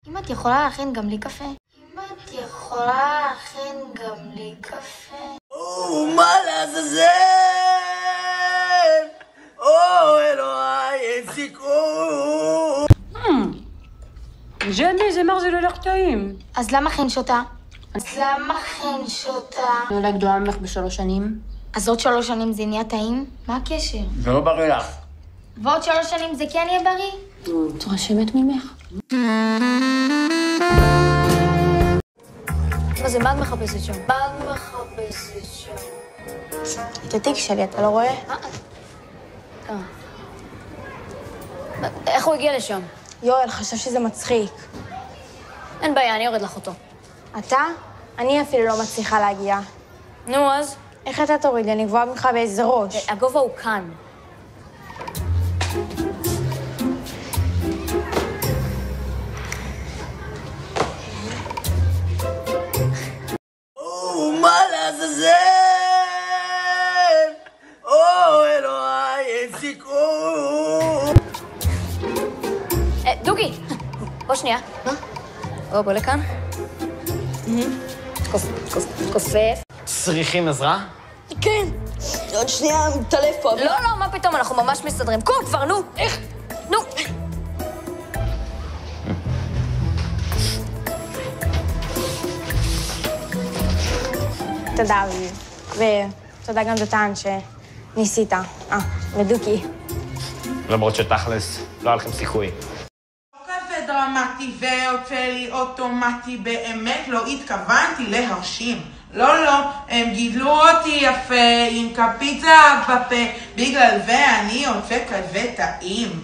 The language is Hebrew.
אם את יכולה להכין גם לי קפה? אם את יכולה להכין גם לי קפה? מה לעזאזל? אלוהי, אין סיכוי. ג'ני, זה מר, זה לא הולך טעים. אז למה חינש אותה? אני אולי גדולה ממך ב3 שנים. אז עוד 3 שנים זה נהיה טעים? מה הקשר? זה לא בריא לך. ועוד 3 שנים זה כן יהיה בריא? מתרשמת ממך. מה זה, מה את מחפשת שם? את התיק שלי, אתה לא רואה? איך הוא הגיע לשם? יואל חשב שזה מצחיק. אין בעיה, אני יורד לך אותו. אתה? אני אפילו לא מצליחה להגיע. נו, אז? איך אתה תוריד לי? אני גבוהה ממך באיזה ראש. הגובה הוא כאן. מה לעזאזל? אלוהי, אין סיכוי. דוגי, בוא שנייה. מה? בוא לכאן. תכופף. צריכים עזרה? כן, עוד שנייה מתעלף פה. לא, מה פתאום, אנחנו ממש מסתדרים. קום כבר, נו. איך? נו. תודה, אביב. ותודה גם דותן שניסית. ודוקי. למרות שתכלס, לא היה לכם סיכוי. כזה דרמטי ויוצא לי אוטומטי, באמת לא התכוונתי להרשים. לא, הם גידלו אותי יפה עם כפית זהב בפה, בגלל זה אני יוצא כזה טעים.